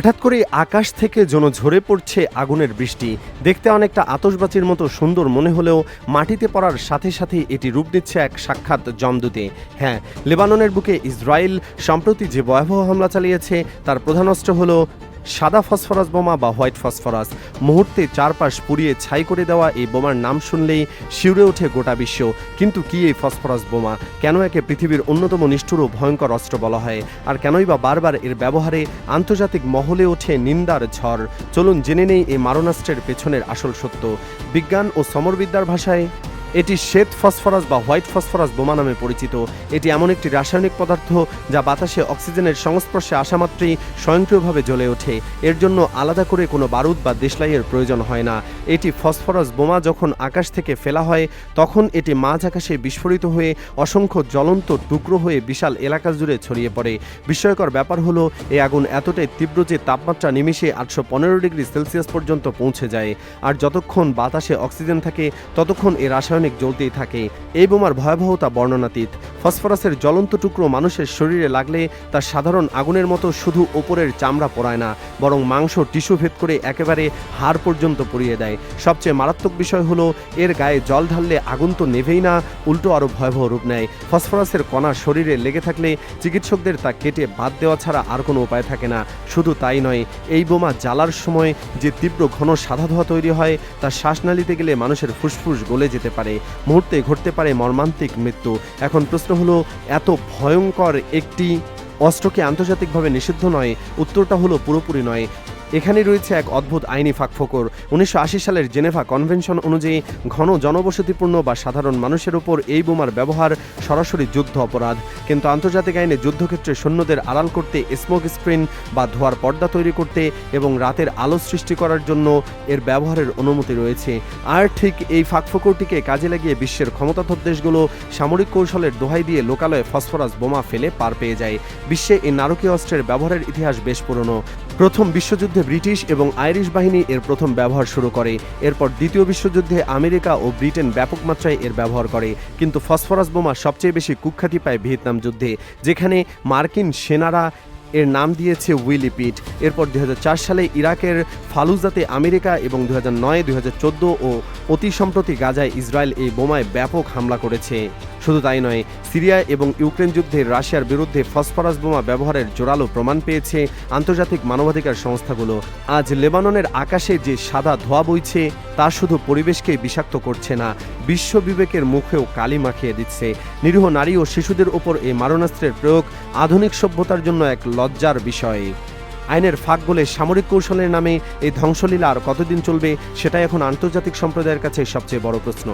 হঠাৎ করে আকাশ থেকে যেন ঝরে পড়ছে আগুনের বৃষ্টি। দেখতে অনেকটা আতশবাজির মতো সুন্দর মনে হলেও মাটিতে পড়ার সাথে সাথে এটি রূপ নিচ্ছে এক সাক্ষাৎ যমদূতে। হ্যাঁ, লেবাননের বুকে ইসরায়েল সম্প্রতি যে ভয়াবহ হামলা চালিয়েছে তার প্রধান অস্ত্র হলো সাদা ফসফরাস বোমা বা হোয়াইট ফসফরাস। মুহূর্তে চারপাশ পুড়িয়ে ছাই করে দেওয়া এই বোমার নাম শুনলেই শিউরে ওঠে গোটা বিশ্ব। কিন্তু কি এই ফসফরাস বোমা? কেন একে পৃথিবীর অন্যতম নিষ্ঠুর ও ভয়ঙ্কর অস্ত্র বলা হয়? আর কেনই বা বারবার এর ব্যবহারে আন্তর্জাতিক মহলে ওঠে নিন্দার ঝড়? চলুন জেনে নেই এই মারণাস্ত্রের পেছনের আসল সত্য। বিজ্ঞান ও সমরবিদ্যার ভাষায় এটি শ্বেত ফসফরাস বা হোয়াইট ফসফরাস বোমা নামে পরিচিত। এটি এমন একটি রাসায়নিক পদার্থ যা বাতাসে অক্সিজেনের সংস্পর্শে আসা মাত্রই স্বয়ংক্রিয়ভাবে জ্বলে ওঠে। এর জন্য আলাদা করে কোনো বারুদ বা দেশলাইয়ের প্রয়োজন হয় না। এটি ফসফরাস বোমা যখন আকাশ থেকে ফেলা হয় তখন এটি মাঝ আকাশে বিস্ফোরিত হয়ে অসংখ্য জ্বলন্ত টুকরো হয়ে বিশাল এলাকা জুড়ে ছড়িয়ে পড়ে। বিস্ময়কর ব্যাপার হলো এই আগুন এতটাই তীব্র যে তাপমাত্রা নিমিষে 815 ডিগ্রি সেলসিয়াস পর্যন্ত পৌঁছে যায়। আর যতক্ষণ বাতাসে অক্সিজেন থাকে ততক্ষণ এই রাসায়নিক জ্বলতেই থাকে। এই বোমার ভয়াবহতা বর্ণনাতীত। ফসফরাসের জ্বলন্ত টুকরো মানুষের শরীরে লাগলে তা সাধারণ আগুনের মতো শুধু ওপরের চামড়া পোড়ায় না, বরং মাংস টিস্যু ভেদ করে একেবারে হাড় পর্যন্ত পুড়িয়ে দেয়। সবচেয়ে মারাত্মক বিষয় হলো এর গায়ে জল ঢাললে আগুন তো নেভেই না, উল্টো আরও ভয়াবহ রূপ নেয়। ফসফরাসের কণা শরীরে লেগে থাকলে চিকিৎসকদের তা কেটে বাদ দেওয়া ছাড়া আর কোনো উপায় থাকে না। শুধু তাই নয়, এই বোমা জ্বালার সময় যে তীব্র ঘন সাদা ধোঁয়া তৈরি হয় তা শ্বাসনালীতে গেলে মানুষের ফুসফুস গলে যেতে পারে। মুহূর্তে ঘটতে পারে মর্মান্তিক মৃত্যু। এখন প্রশ্ন হলো, এত ভয়ঙ্কর একটি অস্ত্রকে আন্তর্জাতিকভাবে নিষিদ্ধ নয়? উত্তরটা হলো পুরোপুরি নয়। এখানে রয়েছে এক অদ্ভুত আইনি ফাঁকফোকর। 1980 সালের জেনেভা কনভেনশন অনুযায়ী ঘন জনবসতিপূর্ণ বা সাধারণ মানুষের উপর এই বোমার ব্যবহার সরাসরি যুদ্ধ অপরাধ। কিন্তু আন্তর্জাতিক আইনে যুদ্ধক্ষেত্রে সৈন্যদের আড়াল করতে স্মোক স্ক্রিন বা ধোঁয়ার পর্দা তৈরি করতে এবং রাতের আলো সৃষ্টি করার জন্য এর ব্যবহারের অনুমতি রয়েছে। আর ঠিক এই ফাঁকফোকরটিকে কাজে লাগিয়ে বিশ্বের ক্ষমতাধর দেশগুলো সামরিক কৌশলের দোহাই দিয়ে লোকালয়ে ফসফরাস বোমা ফেলে পার পেয়ে যায়। বিশ্বে এই নারকীয় অস্ত্রের ব্যবহারের ইতিহাস বেশ পুরনো। প্রথম বিশ্বযুদ্ধে ব্রিটিশ এবং আইরিশ বাহিনী এর প্রথম ব্যবহার শুরু করে। এরপর দ্বিতীয় বিশ্বযুদ্ধে আমেরিকা ও ব্রিটেন ব্যাপক মাত্রায় এর ব্যবহার করে। কিন্তু ফসফরাস বোমা সবচেয়ে বেশি কুখ্যাতি পায় ভিয়েতনাম যুদ্ধে, যেখানে মার্কিন সেনারা এর নাম দিয়েছে উইলি পিট। এরপর 2004 সালে ইরাকের ফালুজাতে আমেরিকা এবং 2009, 2014 ও অতি সম্প্রতি গাজায় ইসরায়েল এই বোমায় ব্যাপক হামলা করেছে। শুধু তাই নয়, সিরিয়া এবং ইউক্রেন যুদ্ধে রাশিয়ার বিরুদ্ধে ফসফরাস বোমা ব্যবহারের জোরালো প্রমাণ পেয়েছে আন্তর্জাতিক মানবাধিকার সংস্থাগুলো। আজ লেবাননের আকাশে যে সাদা ধোঁয়া বইছে তা শুধু পরিবেশকে বিষাক্ত করছে না, বিশ্ব বিবেকের মুখেও কালি মাখিয়ে দিচ্ছে। নিরীহ নারী ও শিশুদের ওপর এই মারণাস্ত্রের প্রয়োগ আধুনিক সভ্যতার জন্য এক লজ্জার বিষয়। আইনের ফাঁক গলে সামরিক কৌশলের নামে এই ধ্বংসলীলা আর কতদিন চলবে সেটাই এখন আন্তর্জাতিক সম্প্রদায়ের কাছে সবচেয়ে বড় প্রশ্ন।